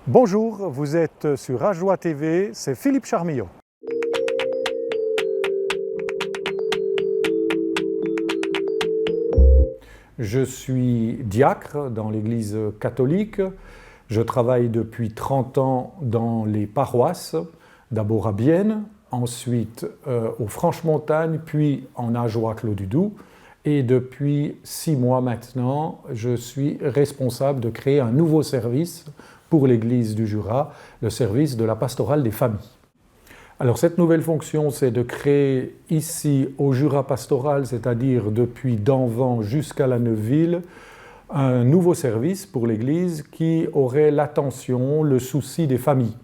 Bonjour, vous êtes sur Ajoie TV, c'est Philippe Charmillot. Je suis diacre dans l'Église catholique. Je travaille depuis 30 ans dans les paroisses, d'abord à Bienne, ensuite aux Franches-Montagnes, puis en Ajoie-Clos-du-Doubs. Et depuis 6 mois maintenant, je suis responsable de créer un nouveau service pour l'Église du Jura, le service de la pastorale des familles. Alors cette nouvelle fonction, c'est de créer ici au Jura pastoral, c'est-à-dire depuis Danvans jusqu'à la Neuville, un nouveau service pour l'Église qui aurait l'attention, le souci des familles.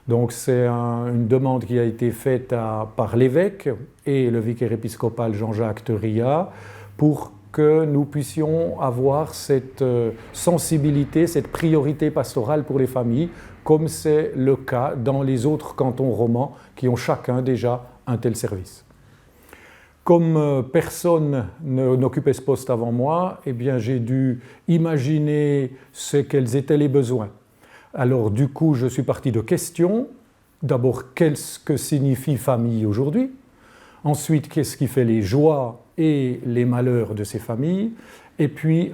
Donc c'est une demande qui a été faite par l'évêque et le vicaire épiscopal Jean-Jacques Theuria pour que nous puissions avoir cette sensibilité, cette priorité pastorale pour les familles, comme c'est le cas dans les autres cantons romans qui ont chacun déjà un tel service. Comme personne n'occupait ce poste avant moi, eh bien, j'ai dû imaginer quels étaient les besoins. Alors du coup, je suis parti de questions. D'abord, qu'est-ce que signifie famille aujourd'hui ? Ensuite, qu'est-ce qui fait les joies et les malheurs de ces familles ? Et puis,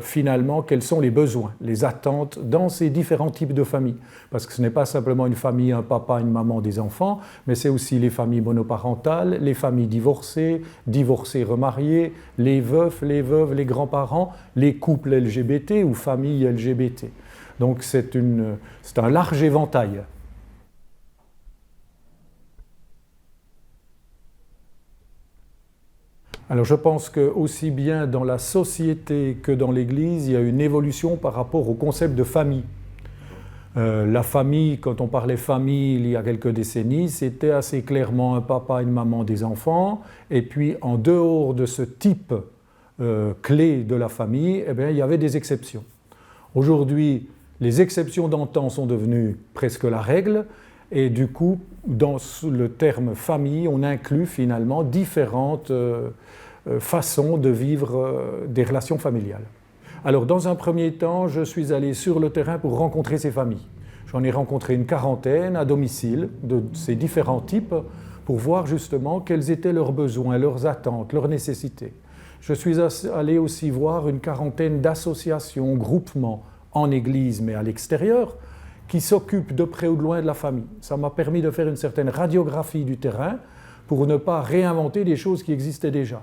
finalement, quels sont les besoins, les attentes dans ces différents types de familles ? Parce que ce n'est pas simplement une famille, un papa, une maman, des enfants, mais c'est aussi les familles monoparentales, les familles divorcées, divorcés remariés, les veufs, les veuves, les grands-parents, les couples LGBT ou familles LGBT. Donc c'est un large éventail. Alors je pense que aussi bien dans la société que dans l'Église, il y a une évolution par rapport au concept de famille. La famille, quand on parlait famille il y a quelques décennies, c'était assez clairement un papa, une maman, des enfants. Et puis en dehors de ce type clé de la famille, eh bien, il y avait des exceptions. Aujourd'hui, les exceptions d'antan sont devenues presque la règle. Et du coup, dans le terme famille, on inclut finalement différentes façons de vivre des relations familiales. Alors, dans un premier temps, je suis allé sur le terrain pour rencontrer ces familles. J'en ai rencontré une quarantaine à domicile de ces différents types pour voir justement quels étaient leurs besoins, leurs attentes, leurs nécessités. Je suis allé aussi voir une quarantaine d'associations, groupements en église mais à l'extérieur, qui s'occupent de près ou de loin de la famille. Ça m'a permis de faire une certaine radiographie du terrain pour ne pas réinventer des choses qui existaient déjà.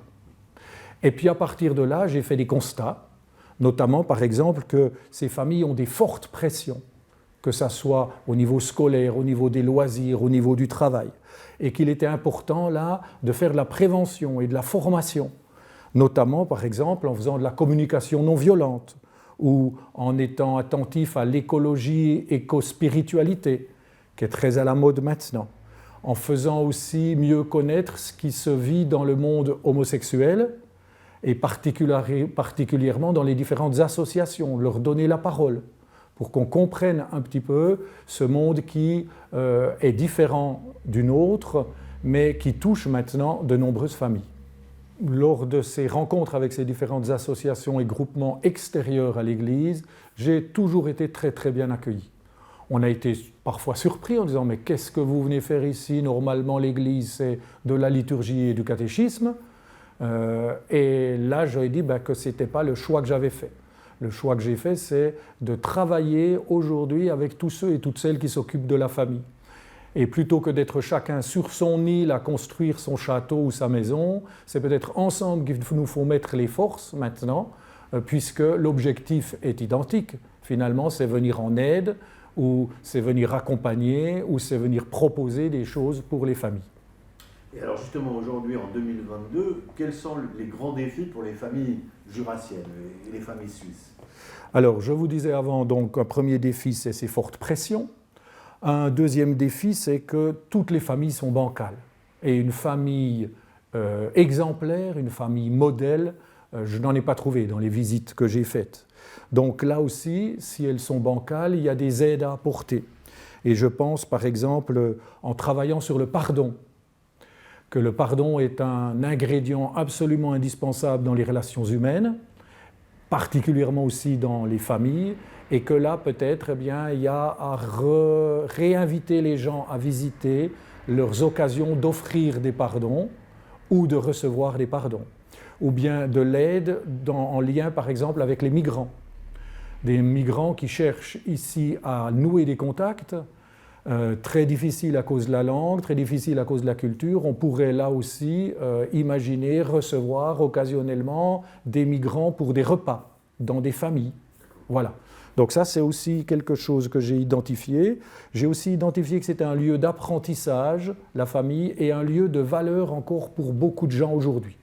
Et puis à partir de là, j'ai fait des constats, notamment par exemple que ces familles ont des fortes pressions, que ce soit au niveau scolaire, au niveau des loisirs, au niveau du travail, et qu'il était important là de faire de la prévention et de la formation, notamment par exemple en faisant de la communication non violente, ou en étant attentif à l'écologie éco-spiritualité, qui est très à la mode maintenant, en faisant aussi mieux connaître ce qui se vit dans le monde homosexuel, et particulièrement dans les différentes associations, leur donner la parole, pour qu'on comprenne un petit peu ce monde qui est différent du nôtre, mais qui touche maintenant de nombreuses familles. Lors de ces rencontres avec ces différentes associations et groupements extérieurs à l'Église, j'ai toujours été très très bien accueilli. On a été parfois surpris en disant « mais qu'est-ce que vous venez faire ici ? Normalement l'Église c'est de la liturgie et du catéchisme ». Et là j'ai dit que ce n'était pas le choix que j'avais fait. Le choix que j'ai fait c'est de travailler aujourd'hui avec tous ceux et toutes celles qui s'occupent de la famille. Et plutôt que d'être chacun sur son île à construire son château ou sa maison, c'est peut-être ensemble qu'il nous faut mettre les forces maintenant, puisque l'objectif est identique. Finalement, c'est venir en aide, ou c'est venir accompagner, ou c'est venir proposer des choses pour les familles. Et alors justement, aujourd'hui, en 2022, quels sont les grands défis pour les familles jurassiennes et les familles suisses ? Alors, je vous disais avant, donc, un premier défi, c'est ces fortes pressions. Un deuxième défi, c'est que toutes les familles sont bancales. Et une famille exemplaire, une famille modèle, je n'en ai pas trouvé dans les visites que j'ai faites. Donc là aussi, si elles sont bancales, il y a des aides à apporter. Et je pense par exemple en travaillant sur le pardon, que le pardon est un ingrédient absolument indispensable dans les relations humaines, particulièrement aussi dans les familles, et que là, peut-être, eh bien, il y a à réinviter les gens à visiter leurs occasions d'offrir des pardons ou de recevoir des pardons, ou bien de l'aide en lien, par exemple, avec les migrants. Des migrants qui cherchent ici à nouer des contacts, très difficile à cause de la langue, très difficile à cause de la culture. On pourrait là aussi imaginer recevoir occasionnellement des migrants pour des repas dans des familles. Voilà. Donc ça, c'est aussi quelque chose que j'ai identifié. J'ai aussi identifié que c'était un lieu d'apprentissage, la famille, et un lieu de valeur encore pour beaucoup de gens aujourd'hui.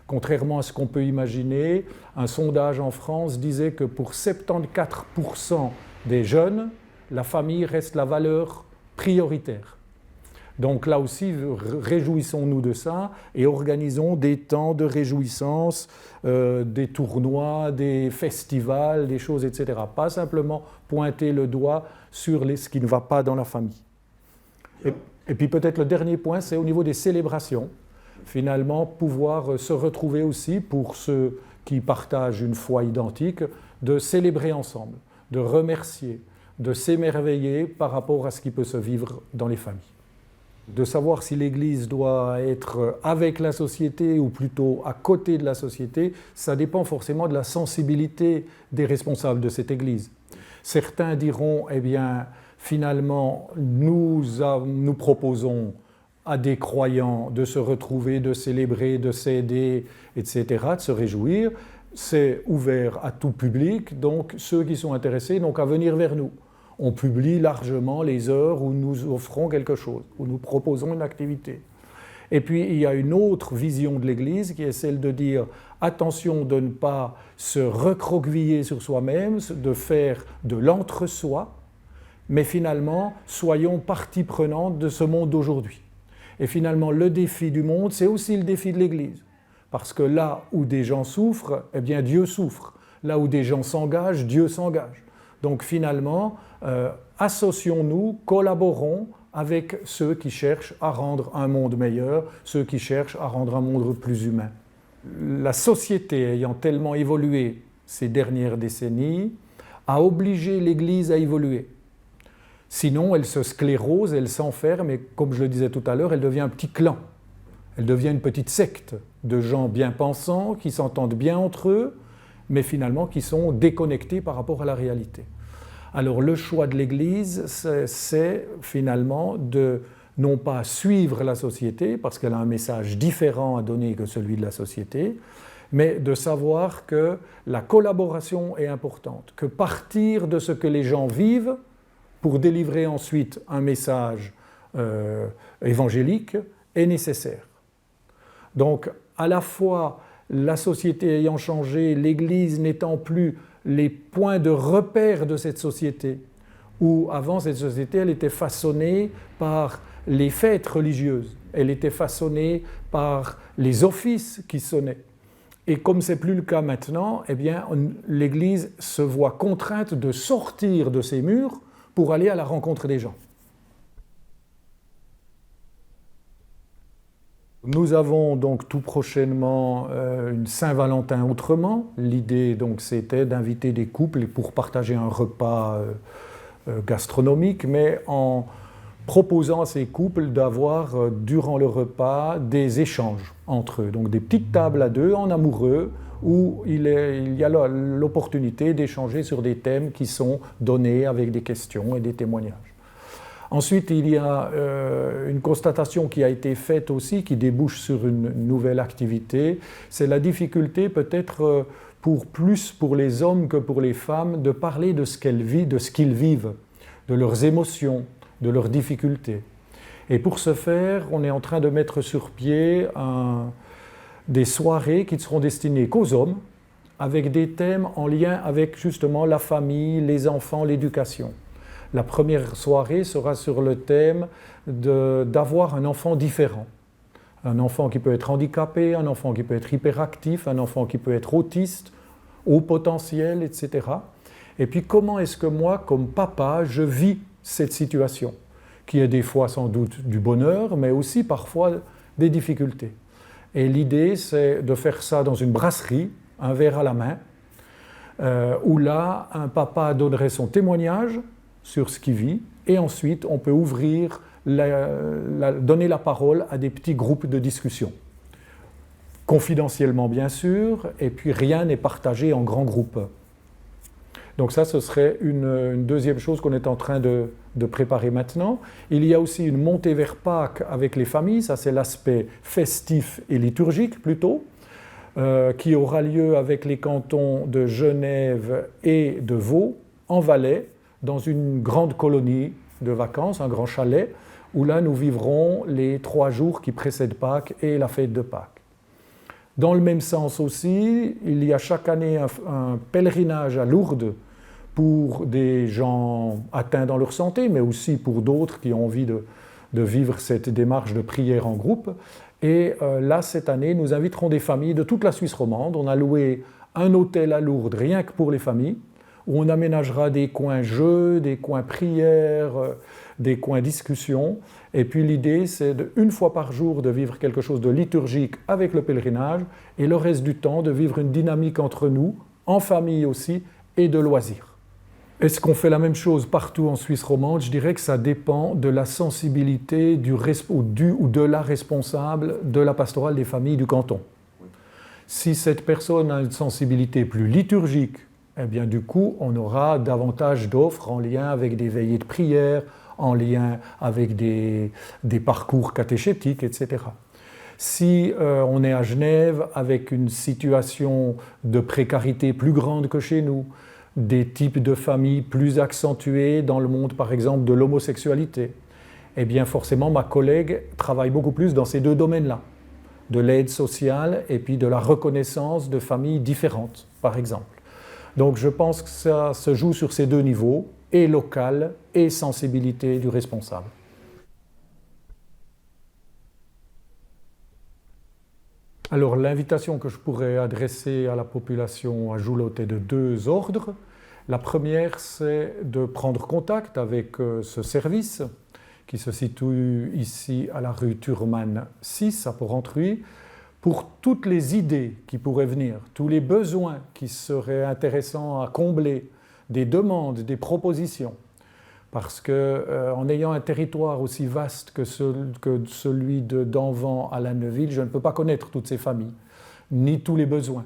Contrairement à ce qu'on peut imaginer, un sondage en France disait que pour 74% des jeunes, la famille reste la valeur prioritaire. Donc là aussi, réjouissons-nous de ça et organisons des temps de réjouissance, des tournois, des festivals, des choses, etc. Pas simplement pointer le doigt sur ce qui ne va pas dans la famille. Et puis peut-être le dernier point, c'est au niveau des célébrations. Finalement, pouvoir se retrouver aussi, pour ceux qui partagent une foi identique, de célébrer ensemble, de remercier, de s'émerveiller par rapport à ce qui peut se vivre dans les familles. De savoir si l'Église doit être avec la société ou plutôt à côté de la société, ça dépend forcément de la sensibilité des responsables de cette Église. Certains diront, eh bien, finalement, nous proposons à des croyants de se retrouver, de célébrer, de s'aider, etc., de se réjouir. C'est ouvert à tout public, donc ceux qui sont intéressés n'ont qu'à venir vers nous. On publie largement les heures où nous offrons quelque chose, où nous proposons une activité. Et puis il y a une autre vision de l'Église qui est celle de dire attention de ne pas se recroqueviller sur soi-même, de faire de l'entre-soi, mais finalement soyons partie prenante de ce monde d'aujourd'hui. Et finalement le défi du monde, c'est aussi le défi de l'Église. Parce que là où des gens souffrent, eh bien Dieu souffre. Là où des gens s'engagent, Dieu s'engage. Donc finalement, associons-nous, collaborons avec ceux qui cherchent à rendre un monde meilleur, ceux qui cherchent à rendre un monde plus humain. La société ayant tellement évolué ces dernières décennies, a obligé l'Église à évoluer. Sinon, elle se sclérose, elle s'enferme, et comme je le disais tout à l'heure, elle devient un petit clan. Elle devient une petite secte de gens bien pensants, qui s'entendent bien entre eux, mais finalement qui sont déconnectés par rapport à la réalité. Alors le choix de l'Église, c'est finalement de non pas suivre la société, parce qu'elle a un message différent à donner que celui de la société, mais de savoir que la collaboration est importante, que partir de ce que les gens vivent pour délivrer ensuite un message évangélique est nécessaire. Donc à la fois la société ayant changé, l'Église n'étant plus les points de repère de cette société, où avant cette société elle était façonnée par les fêtes religieuses, elle était façonnée par les offices qui sonnaient. Et comme ce n'est plus le cas maintenant, eh bien, l'Église se voit contrainte de sortir de ses murs pour aller à la rencontre des gens. Nous avons donc tout prochainement une Saint-Valentin autrement. L'idée donc c'était d'inviter des couples pour partager un repas gastronomique, mais en proposant à ces couples d'avoir durant le repas des échanges entre eux. Donc des petites tables à deux en amoureux où il y a l'opportunité d'échanger sur des thèmes qui sont donnés avec des questions et des témoignages. Ensuite, il y a une constatation qui a été faite aussi, qui débouche sur une nouvelle activité, c'est la difficulté peut-être plus pour les hommes que pour les femmes de parler de ce qu'ils vivent, de leurs émotions, de leurs difficultés. Et pour ce faire, on est en train de mettre sur pied des soirées qui ne seront destinées qu'aux hommes, avec des thèmes en lien avec justement la famille, les enfants, l'éducation. La première soirée sera sur le thème d'avoir un enfant différent. Un enfant qui peut être handicapé, un enfant qui peut être hyperactif, un enfant qui peut être autiste, haut potentiel, etc. Et puis comment est-ce que moi, comme papa, je vis cette situation, qui est des fois sans doute du bonheur, mais aussi parfois des difficultés. Et l'idée, c'est de faire ça dans une brasserie, un verre à la main, où là, un papa donnerait son témoignage sur ce qu'il vit, et ensuite on peut ouvrir, donner la parole à des petits groupes de discussion. Confidentiellement bien sûr, et puis rien n'est partagé en grands groupes. Donc ça, ce serait une deuxième chose qu'on est en train de préparer maintenant. Il y a aussi une montée vers Pâques avec les familles, ça c'est l'aspect festif et liturgique plutôt, qui aura lieu avec les cantons de Genève et de Vaud, en Valais, dans une grande colonie de vacances, un grand chalet, où là nous vivrons les 3 jours qui précèdent Pâques et la fête de Pâques. Dans le même sens aussi, il y a chaque année un pèlerinage à Lourdes pour des gens atteints dans leur santé, mais aussi pour d'autres qui ont envie de vivre cette démarche de prière en groupe. Et là, cette année, nous inviterons des familles de toute la Suisse romande. On a loué un hôtel à Lourdes rien que pour les familles, où on aménagera des coins jeux, des coins prières, des coins discussions. Et puis l'idée, c'est une fois par jour de vivre quelque chose de liturgique avec le pèlerinage, et le reste du temps de vivre une dynamique entre nous, en famille aussi, et de loisirs. Est-ce qu'on fait la même chose partout en Suisse romande? Je dirais que ça dépend de la sensibilité du ou de la responsable de la pastorale des familles du canton. Si cette personne a une sensibilité plus liturgique, eh bien du coup, on aura davantage d'offres en lien avec des veillées de prière, en lien avec des parcours catéchétiques, etc. Si on est à Genève avec une situation de précarité plus grande que chez nous, des types de familles plus accentués dans le monde, par exemple, de l'homosexualité, eh bien forcément, ma collègue travaille beaucoup plus dans ces 2 domaines-là, de l'aide sociale et puis de la reconnaissance de familles différentes, par exemple. Donc je pense que ça se joue sur ces 2 niveaux, et local et sensibilité du responsable. Alors l'invitation que je pourrais adresser à la population à Joulotte est de 2 ordres. La première, c'est de prendre contact avec ce service qui se situe ici à la rue Thurman 6 à Porrentruy, pour toutes les idées qui pourraient venir, tous les besoins qui seraient intéressants à combler, des demandes, des propositions. Parce qu'en ayant un territoire aussi vaste que celui d'Anvant à La Neuville, je ne peux pas connaître toutes ces familles, ni tous les besoins.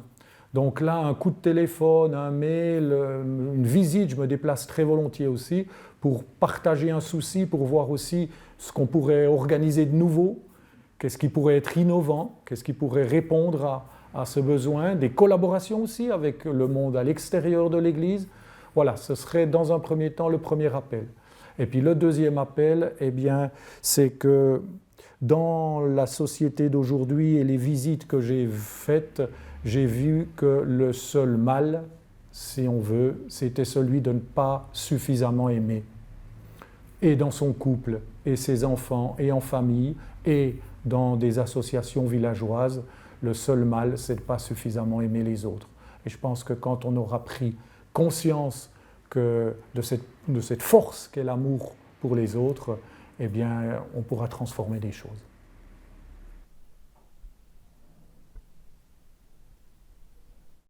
Donc là, un coup de téléphone, un mail, une visite, je me déplace très volontiers aussi pour partager un souci, pour voir aussi ce qu'on pourrait organiser de nouveau, qu'est-ce qui pourrait être innovant, qu'est-ce qui pourrait répondre à ce besoin, des collaborations aussi avec le monde à l'extérieur de l'Église. Voilà, ce serait dans un premier temps le premier appel. Et puis le deuxième appel, eh bien, c'est que dans la société d'aujourd'hui et les visites que j'ai faites, j'ai vu que le seul mal, si on veut, c'était celui de ne pas suffisamment aimer. Et dans son couple, et ses enfants, et en famille, et dans des associations villageoises, le seul mal, c'est de ne pas suffisamment aimer les autres. Et je pense que quand on aura pris conscience de cette force qu'est l'amour pour les autres, eh bien, on pourra transformer des choses.